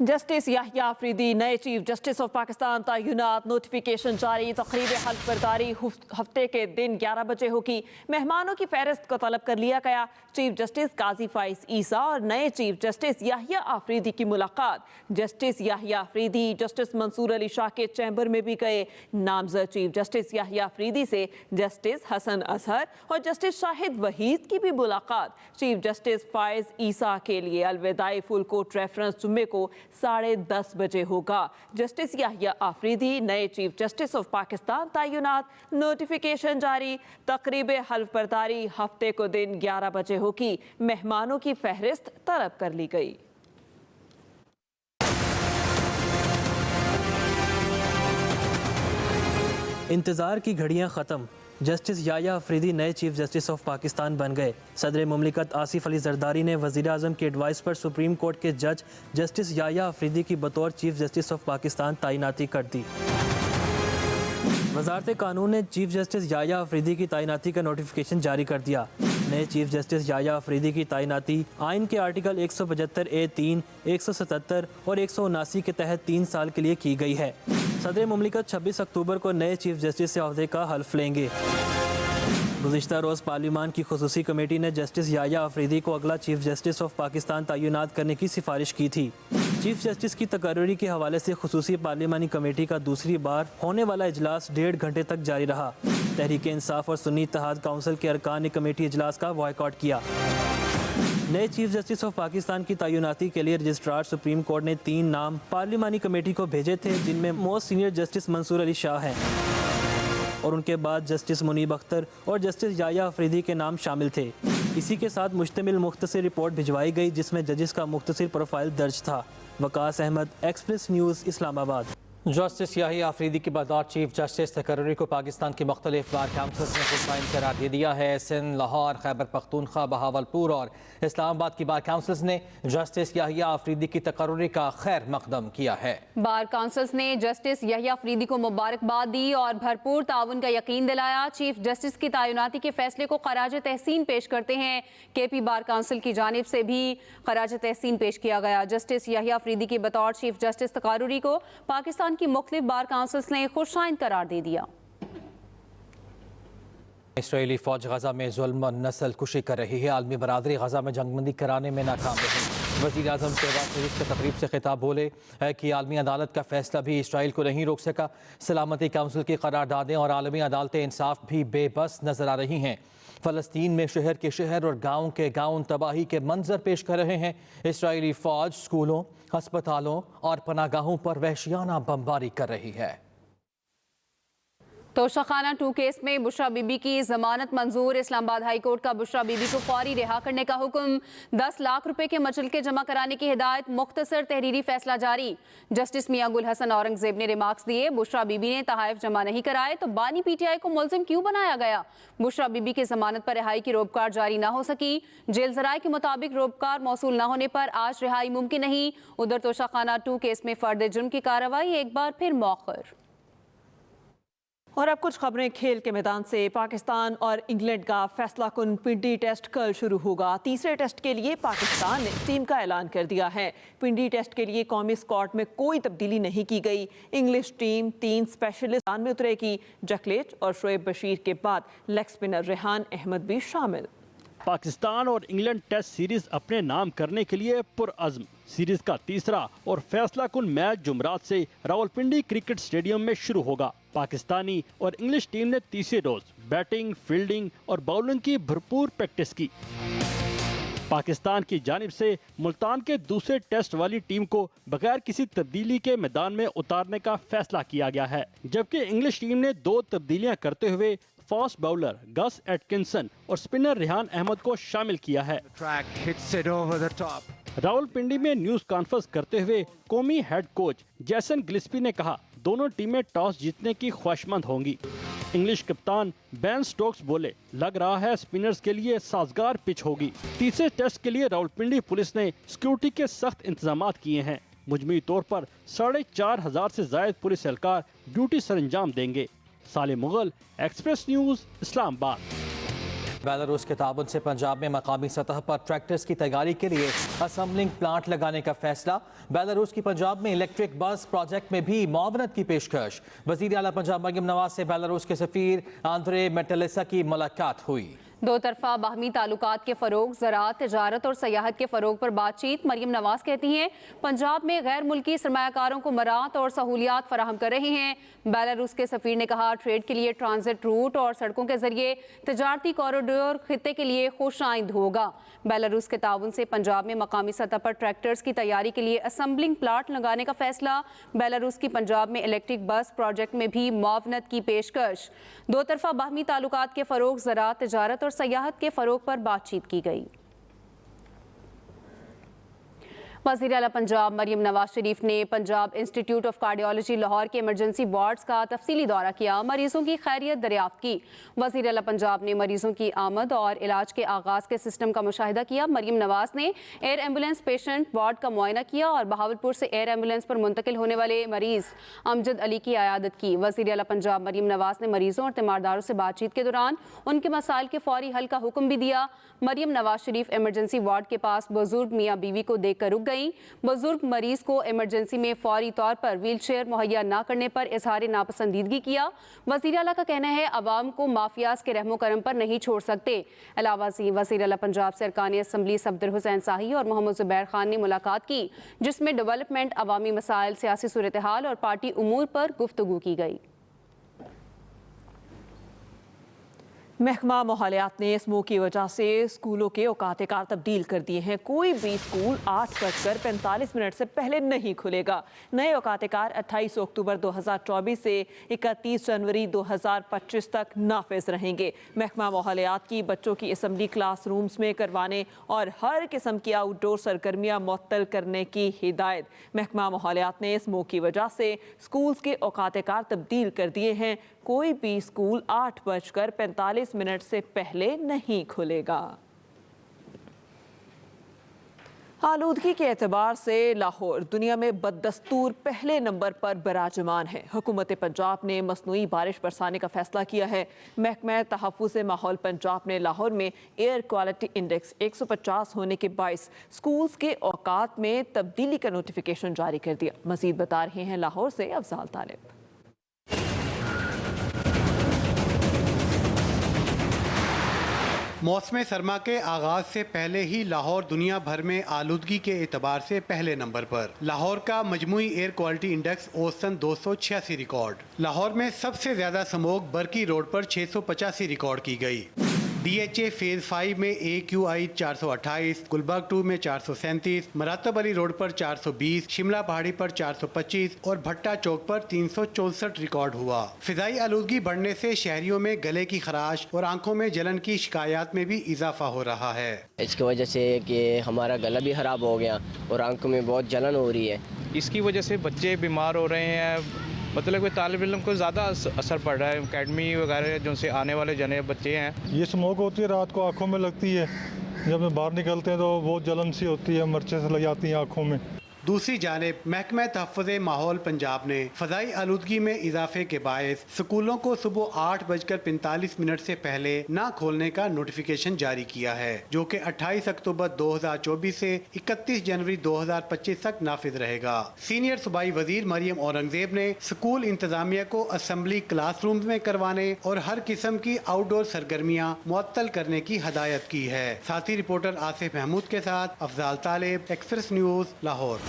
Justice Yahya Afridi नए chief justice of Pakistan तयनात। Notification जारी। तकरीब हल्फ बर्दारी हफ्ते के दिन 11 बजे होगी। मेहमानों की फहरिस्त को तलब कर लिया गया। चीफ जस्टिस काजी फाइज ईसा और नए चीफ जस्टिस याहिया आफरीदी की मुलाकात। जस्टिस याहिया आफरीदी जस्टिस मंसूर अली शाह के चैम्बर में भी गए। नामजद चीफ जस्टिस याहिया आफरीदी से जस्टिस हसन अजहर और जस्टिस शाहिद वहीद की भी मुलाकात। चीफ जस्टिस फाइज ईसा के लिए अलविदाई फुल कोर्ट रेफरेंस जुम्मे को 10:30 बजे होगा। जस्टिस याहिया आफरीदी नए चीफ जस्टिस ऑफ पाकिस्तान तयनात। नोटिफिकेशन जारी। तकरीब हल्फ बर्दारी हफ्ते को दिन 11 बजे होगी। मेहमानों की फहरिस्त तलब कर ली गई। इंतज़ार की घड़ियां ख़त्म। जस्टिस याहिया आफरीदी नए चीफ जस्टिस ऑफ पाकिस्तान बन गए। सदर मुमलिकत आसिफ अली जरदारी ने वज़ीर आज़म की एडवाइस पर सुप्रीम कोर्ट के जज जस्टिस याहिया आफरीदी की बतौर चीफ जस्टिस ऑफ पाकिस्तान तैनाती कर दी। वज़ारत कानून ने चीफ जस्टिस याहिया आफरीदी की तैनाती का नोटिफिकेशन जारी कर दिया। नए चीफ जस्टिस याहिया आफरीदी की तैनाती आइन के आर्टिकल 175A(3), 177 और 179 के तहत 3 साल के लिए की गई है। सदर मुमलिकत 26 अक्टूबर को नए चीफ जस्टिस से अहदे का हल्फ लेंगे। गुज़िश्ता रोज़ पार्लिमान की खुसूसी कमेटी ने जस्टिस याहिया आफरीदी को अगला चीफ जस्टिस ऑफ पाकिस्तान तयनात करने की सिफारिश की थी। चीफ जस्टिस की तकर्री के हवाले से खुसूसी पार्लिमानी कमेटी का दूसरी बार होने वाला इजलास 1.5 घंटे तक जारी रहा। तहरीक इंसाफ और सुन्नी इत्तेहाद काउंसिल के अरकान ने कमेटी इजलास का बॉयकॉट किया। नए चीफ जस्टिस ऑफ पाकिस्तान की तयनाती के लिए रजिस्ट्रार सुप्रीम कोर्ट ने 3 नाम पार्लिमानी कमेटी को भेजे थे, जिनमें most senior justice Mansoor Ali Shah हैं और उनके बाद जस्टिस मुनीब अख्तर और जस्टिस याहिया आफरीदी के नाम शामिल थे। इसी के साथ मुश्तमिल मुख्तसर रिपोर्ट भिजवाई गई, जिसमें जजेस का मुख्तसर प्रोफाइल दर्ज था। Waqas Ahmed, Express News, Islamabad. Justice Yahya Afridi की बतौर चीफ जस्टिस तकर्री को पाकिस्तान की मुख्तलिफ बार काउंसिल्स ने खुद करार दे दिया है। सिंध, लाहौर, खैबर पख्तूनख्वा, बहावलपुर और इस्लामाबाद की बार काउंसिल्स ने जस्टिस याहिया आफरीदी की तकर्री का खैर मकदम किया है। बार काउंसिल्स ने जस्टिस याहिया आफरीदी को मुबारकबाद दी और भरपूर ताउन का यकीन दिलाया। चीफ जस्टिस की तयनाती के फैसले को खराज तहसीन पेश करते हैं। KP बार काउंसिल की जानिब से भी खराज तहसीन पेश किया गया। जस्टिस याहिया आफरीदी की बतौर चीफ जस्टिस तकर्री को पाकिस्तान की मुख्तलिफ बार काउंसिल्स ने खुशाइन करार दे दिया। इसराइली फौज गजा में जुल्म और नस्ल कुशी कर रही है। आलमी बरादरी गजा में जंगबंदी कराने में नाकाम रही। वज़ीर आज़म शहबाज शरीफ के तकरीब से खिताब बोले है कि आलमी अदालत का फैसला भी इसराइल को नहीं रोक सका। सलामती काउंसिल की करारदादें और आलमी अदालतें इंसाफ भी बेबस नजर आ रही हैं। फ़लस्तीन में शहर के शहर और गाँव के गाँव तबाही के मंजर पेश कर रहे हैं। इसराइली फ़ौज स्कूलों, अस्पतालों और पनागाहों पर वहशियाना बमबारी कर रही है। तोशाखाना 2 केस में बुशरा बीबी की जमानत मंजूर। इस्लामाबाद हाई कोर्ट का बुशरा बीबी को फौरी रिहा करने का हुक्म। 10 लाख रुपए के मचलके जमा कराने की हिदायत। मुख्तसर तहरीरी फैसला जारी। जस्टिस मियां गुल हसन औरंगजेब ने रिमार्क्स दिए। बुशरा बीबी ने तहाइफ जमा नहीं कराए तो बानी PTI को मुलजिम क्यों बनाया गया। बुशरा बीबी की जमानत पर रिहाई की रोबकार जारी ना हो सकी। जेल जराये के मुताबिक रोबकार मौसूल न होने पर आज रिहाई मुमकिन नहीं। उधर तोशाखाना 2 केस में फर्द जुर्म की कार्रवाई एक बार फिर मौखर। और अब कुछ खबरें खेल के मैदान से। पाकिस्तान और इंग्लैंड का फैसला कुन पिंडी टेस्ट कल शुरू होगा। तीसरे टेस्ट के लिए पाकिस्तान ने टीम का ऐलान कर दिया है। पिंडी टेस्ट के लिए कौमी स्क्वाड में कोई तब्दीली नहीं की गई। इंग्लिश टीम 3 स्पेशलिस्ट में उतरेगी। जकलेच और शोएब बशीर के बाद लेग स्पिनर रेहान अहमद भी शामिल। पाकिस्तान और इंग्लैंड टेस्ट सीरीज अपने नाम करने के लिए पुरअज़्म। सीरीज का तीसरा और फैसला कुन मैच जुमरात से रावलपिंडी क्रिकेट स्टेडियम में शुरू होगा। पाकिस्तानी और इंग्लिश टीम ने तीसरे रोज बैटिंग, फील्डिंग और बॉलिंग की भरपूर प्रैक्टिस की। पाकिस्तान की जानिब से मुल्तान के दूसरे टेस्ट वाली टीम को बगैर किसी तब्दीली के मैदान में उतारने का फैसला किया गया है, जबकि इंग्लिश टीम ने 2 तब्दीलियां करते हुए फास्ट बाउलर गस एटकिंसन और स्पिनर रेहान अहमद को शामिल किया है। रावलपिंडी में न्यूज कॉन्फ्रेंस करते हुए कौमी हेड कोच जैसन गिलिस्पी ने कहा, दोनों टीमें टॉस जीतने की ख्वाहिशमंद होंगी। इंग्लिश कप्तान बेन स्टोक्स बोले, लग रहा है स्पिनर्स के लिए साजगार पिच होगी। तीसरे टेस्ट के लिए रावलपिंडी पुलिस ने सिक्योरिटी के सख्त इंतजाम किए हैं। मुजमई तौर पर 4,500 से जायद पुलिस एहलकार ड्यूटी सरंजाम देंगे। साले Mughal, express news, Islamabad. Belarus के ताबन से पंजाब में मकामी सतह पर ट्रैक्टर्स की तैयारी के लिए असम्बलिंग प्लांट लगाने का फैसला। बेलारूस की पंजाब में इलेक्ट्रिक बस प्रोजेक्ट में भी मुआवनत की पेशकश। वज़ीर आला पंजाब मरियम नवाज से बेलारूस के सफीर आंद्रे मेटेलिसा की मुलाकात हुई। दो तरफा बाहमी ताल्लुकात के फ़रोग, ज़राअत, तिजारत और सयाहत के फ़रोग पर बातचीत। मरियम नवाज कहती हैं पंजाब में गैर मुल्की सरमायाकारों को मराहत और सहूलियात फराहम कर रहे हैं। बेलारूस के सफ़ीर ने कहा ट्रेड के लिए ट्रांजिट रूट और सड़कों के जरिए तजारती कॉरिडोर खित्ते के लिए खुश आइंद होगा। बेलारूस के ताउन से पंजाब में मकामी सतह पर ट्रैक्टर्स की तैयारी के लिए असम्बलिंग प्लांट लगाने का फैसला। बेलारूस की पंजाब में इलेक्ट्रिक बस प्रोजेक्ट में भी मुआवनत की पेशकश। दो तरफा बाहमी ताल्लुकात के फ़रोग, ज़राअत, तिजारत और सयाहत के फ़रोग पर बातचीत की गई। वज़ीर आला पंजाब मरियम नवाज शरीफ ने Punjab institute of cardiology Lahore के इमरजेंसी वार्ड्स का तफसीली दौरा किया, मरीजों की खैरियत दरियाफ्त की। वज़ीर आला पंजाब ने मरीजों की आमद और इलाज के आगाज़ के सिस्टम का मुशाहिदा किया। मरियम नवाज ने एयर एम्बुलेंस पेशेंट वार्ड का मुआयना किया और बहावलपुर से एयर एम्बुलेंस पर मुंतकिल होने वाले मरीज अमजद अली की आयादत की। वज़ीर आला पंजाब मरियम नवाज ने मरीजों और तीमारदारों से बातचीत के दौरान उनके मसाइल के फौरी हल का हुक्म भी दिया। मरियम नवाज शरीफ इमरजेंसी वार्ड के पास बुजुर्ग मियाँ बीवी को देखकर रुक गई। बुजुर्ग मरीज को इमरजेंसी में फौरी तौर पर व्हील चेयर मुहैया न करने पर इजहार नापसंदीदगी किया। वज़ीर आला का कहना है अवाम को माफियाज के रहमो करम पर नहीं छोड़ सकते। अलावा से वज़ीर आला पंजाब से अरकान असम्बली सफदर हुसैन शाही और मोहम्मद ज़ुबैर खान ने मुलाकात की, जिसमें डेवलपमेंट, अवामी मसाइल, सियासी सूरत हाल और पार्टी उमूर पर गुफ्तगू की गई। महकमा माहौलियात ने स्मोक की वजह से स्कूलों के औकात कार तब्दील कर दिए हैं। कोई भी स्कूल 8:45 से पहले नहीं खुलेगा। नए औकात कार 28 अक्टूबर 2024 से 31 जनवरी 2025 तक नाफिज रहेंगे। महकमा माहौलियात की बच्चों की असम्बली क्लासरूम्स में करवाने और हर किस्म की आउटडोर सरगर्मियाँ मुअत्तल करने की हिदायत। महकमा माहौलियात ने स्मोक की वजह से स्कूल्स के औकात कार तब्दील कर दिए हैं। कोई भी स्कूल 8:45 से पहले नहीं खुलेगा। आलूदगी के एतबार से लाहौर दुनिया में बददस्तूर पहले नंबर पर बराजमान है। हुकूमत पंजाब ने मसनूई बारिश बरसाने का फैसला किया है। महकमा तहफ़्फ़ुज़ माहौल पंजाब ने लाहौर में एयर क्वालिटी इंडेक्स 150 होने के बाइस स्कूल्स के औकात में तब्दीली का नोटिफिकेशन जारी कर दिया। मज़ीद बता रहे हैं लाहौर से अफजाल तालिब। मौसम सरमा के आगाज से पहले ही लाहौर दुनिया भर में आलूदगी के एतबार से पहले नंबर पर। लाहौर का मजमूई एयर क्वालिटी इंडेक्स औसतन 286 रिकॉर्ड। लाहौर में सबसे ज्यादा स्मोक बरकी रोड पर 685 रिकॉर्ड की गई। DHA फेज 5 में AQI 428, गुलबर्ग 2 में 437, मरातब अली रोड पर 420, शिमला पहाड़ी पर 425 और भट्टा चौक पर 364 रिकॉर्ड हुआ। फिजाई आलूदगी बढ़ने से शहरियों में गले की खराश और आंखों में जलन की शिकायत में भी इजाफा हो रहा है। इसकी वजह से कि हमारा गला भी खराब हो गया और आंखों में बहुत जलन हो रही है। इसकी वजह से बच्चे बीमार हो रहे हैं, मतलब कि तालिब इल्म को ज़्यादा असर पड़ रहा है। अकेडमी वगैरह जो से आने वाले जने बच्चे हैं, ये स्मोक होती है, रात को आंखों में लगती है, जब बाहर निकलते हैं तो बहुत जलन सी होती है, मिर्चें से लग जाती हैं आंखों में। दूसरी जानिब महकमा तहफ़्फ़ुज़ माहौल पंजाब ने फ़ज़ाई आलूदगी में इजाफे के बायस स्कूलों को सुबह 8:45 से पहले न खोलने का नोटिफिकेशन जारी किया है, जो कि 28 अक्टूबर 2024 से 31 जनवरी 2025 तक नाफिज रहेगा। सीनियर सूबाई वजीर मरियम औरंगजेब ने स्कूल इंतजामिया को असम्बली क्लासरूम में करवाने और हर किस्म की आउटडोर सरगर्मियाँ मुअत्तल करने की हदायत की है। साथी रिपोर्टर आसिफ महमूद के साथ अफजाल तालिब, एक्सप्रेस न्यूज़, लाहौर।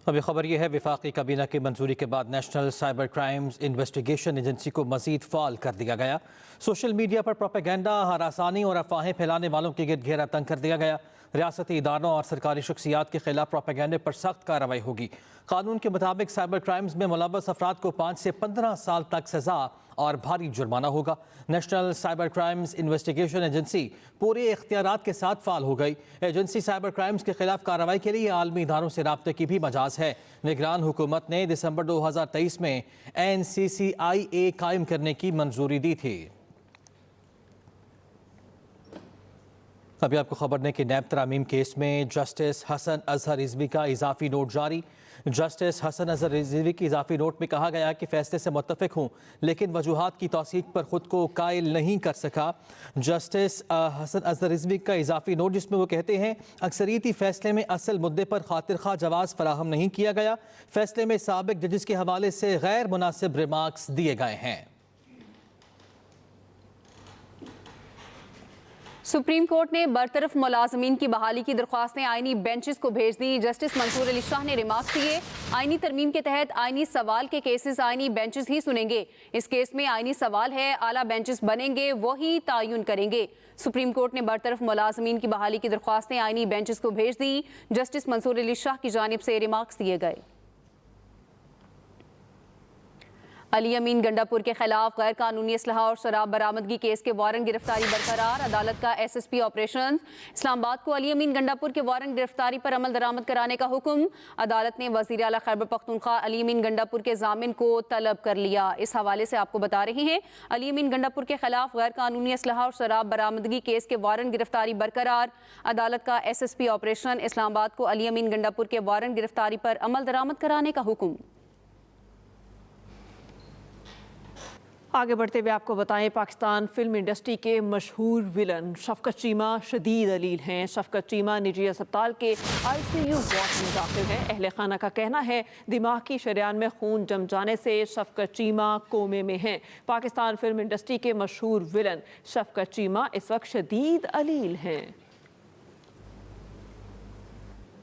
अभी खबर यह है वफाकी काबीना की मंजूरी के बाद national cyber crimes investigation agency को मजीद फाल कर दिया गया। सोशल मीडिया पर प्रोपेगेंडा, हरासानी और अफवाहें फैलाने वालों के गिर्द घेरा तंग कर दिया गया। रियासती इदारों और सरकारी शख्सियात के खिलाफ प्रोपेगेंडे पर सख्त कार्रवाई होगी। कानून के मुताबिक साइबर क्राइम्स में मुलव्वस अफराद को 5 से 15 साल तक सजा और भारी जुर्माना होगा। National cyber crimes investigation agency पूरे इख्तियारात के साथ फाल हो गई। एजेंसी साइबर क्राइम्स के खिलाफ कार्रवाई के लिए आलमी इदारों से राब्ते की भी मजाज है। निगरान हुकूमत ने दिसंबर 2023 में NCCIA कायम करने की मंजूरी दी थी। ابھی آپ کو خبر دیں کہ نیب ترامیم کیس میں جسٹس حسن اظہر رضوی کا اضافی نوٹ جاری۔ جسٹس حسن اظہر رضوی کی اضافی نوٹ میں کہا گیا کہ فیصلے سے متفق ہوں لیکن وجوہات کی توثیق پر خود کو قائل نہیں کر سکا۔ جسٹس حسن اظہر رضوی کا اضافی نوٹ جس میں وہ کہتے ہیں اکثریتی فیصلے میں اصل مدعے پر خاطر خواہ جواز فراہم نہیں کیا گیا، فیصلے میں سابق ججز کے حوالے سے غیر مناسب ریمارکس دیے گئے ہیں۔ سپریم کورٹ نے برطرف ملازمین کی بحالی کی درخواستیں آئینی بینچز کو بھیج دی۔ جسٹس منصور علی شاہ نے ریمارکس دیے، آئینی ترمیم کے تحت آئینی سوال کے کیسز آئینی بینچز ہی سنیں گے۔ اس کیس میں آئینی سوال ہے، اعلیٰ بینچز بنیں گے، وہی تعین کریں گے۔ سپریم کورٹ نے برطرف ملازمین کی بحالی کی درخواستیں آئینی بینچز کو بھیج دی۔ جسٹس منصور علی شاہ کی جانب سے ریمارکس دیے گئے۔ علی امین گنڈا پور کے خلاف غیر قانونی اسلحہ اور شراب برآمدگی کیس کے وارنٹ گرفتاری برقرار، عدالت کا ایس ایس پی آپریشن اسلام آباد کو علی امین گنڈا پور کے وارنٹ گرفتاری پر عمل درآمد کرانے کا حکم۔ عدالت نے وزیر اعلیٰ خیبر پختونخوا علی امین گنڈا پور کے ضامن کو طلب کر لیا۔ اس حوالے سے آپ کو بتا رہے ہیں علی امین گنڈا پور کے خلاف غیر قانونی اسلحہ اور شراب برآمدگی کیس کے وارنٹ گرفتاری برقرار، عدالت کا ایس ایس پی آپریشن اسلام آباد کو علی امین گنڈا پور کے وارنٹ گرفتاری پر عمل درآمد کرانے کا حکم۔ آگے بڑھتے ہوئے آپ کو بتائیں پاکستان فلم انڈسٹری کے مشہور ولن شفقت چیمہ شدید علیل ہیں۔ شفقت چیمہ نجی اسپتال کے ICU وارڈ میں داخل ہیں۔ اہل خانہ کا کہنا ہے دماغ کی شریان میں خون جم جانے سے شفقت چیمہ کومے میں ہیں۔ پاکستان فلم انڈسٹری کے مشہور ولن شفقت چیمہ اس وقت شدید علیل ہیں۔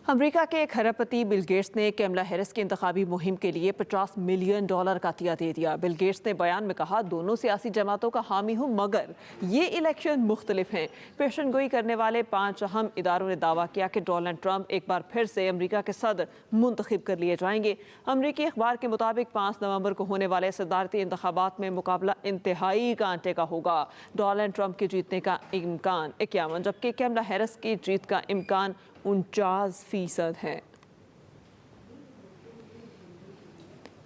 امریکہ کے کھرب پتی بل گیٹس نے کیملا ہیرس کی انتخابی مہم کے لیے $50 ملین کا عطیہ دے دیا۔ بل گیٹس نے بیان میں کہا دونوں سیاسی جماعتوں کا حامی ہوں مگر یہ الیکشن مختلف ہیں۔ پیشن گوئی کرنے والے 5 اہم اداروں نے دعویٰ کیا کہ ڈونلڈ ٹرمپ ایک بار پھر سے امریکہ کے صدر منتخب کر لیے جائیں گے۔ امریکی اخبار کے مطابق 5 نومبر کو ہونے والے صدارتی انتخابات میں مقابلہ انتہائی کانٹے کا ہوگا۔ ڈونلڈ ٹرمپ کے جیتنے کا امکان 51 جبکہ کیملا ہیرس کی جیت کا امکان 49% ہے۔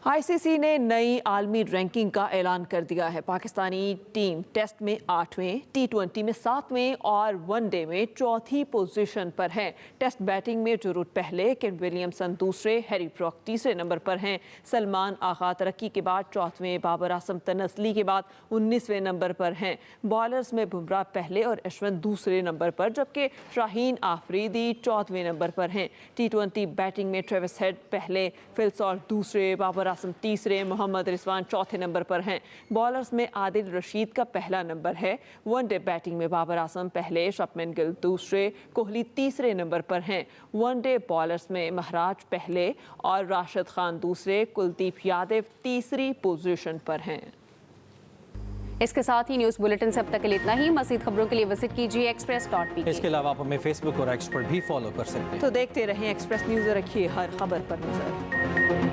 ICC نے نئی عالمی رینکنگ کا اعلان کر دیا ہے۔ پاکستانی ٹیم ٹیسٹ میں 8ویں، T20 میں 7ویں اور ون ڈے میں 4تھی پوزیشن پر ہے۔ ٹیسٹ بیٹنگ میں جروٹ پہلے، کین ولیمسن دوسرے، ہیری بروک تیسرے نمبر پر ہیں۔ سلمان آغا ترقی کے بعد 4ویں، بابر اعظم تنزلی کے بعد 19ویں نمبر پر ہیں۔ بالرز میں بمراہ پہلے اور اشون دوسرے نمبر پر جبکہ شاہین آفریدی 14ویں نمبر پر ہیں۔ T20 بیٹنگ میں ٹریوس ہیڈ پہلے، فل سالٹ دوسرے، بابر اعظم تیسرے، محمد رضوان چوتھے نمبر پر ہیں۔ بالرز میں عادل رشید کا پہلا نمبر ہے۔ ون ڈے بیٹنگ میں بابر اعظم پہلے، شبمن گل دوسرے، کوہلی تیسرے نمبر پر ہیں۔ ون ڈے بالرز میں مہراج پہلے اور راشد خان دوسرے، کلدیپ یادو تیسری پوزیشن پر ہیں۔ اس کے ساتھ ہی نیوز بلیٹن سے اب تک کے لیے اتنا ہی۔ مزید خبروں کے لیے وزٹ کیجیے express.pk۔ اس کے علاوہ آپ ہمیں فیس بک اور ایکس پر بھی فالو کر سکتے ہیں۔ تو دیکھتے رہیں ایکسپریس نیوز، رکھیے ہر خبر پر نظر۔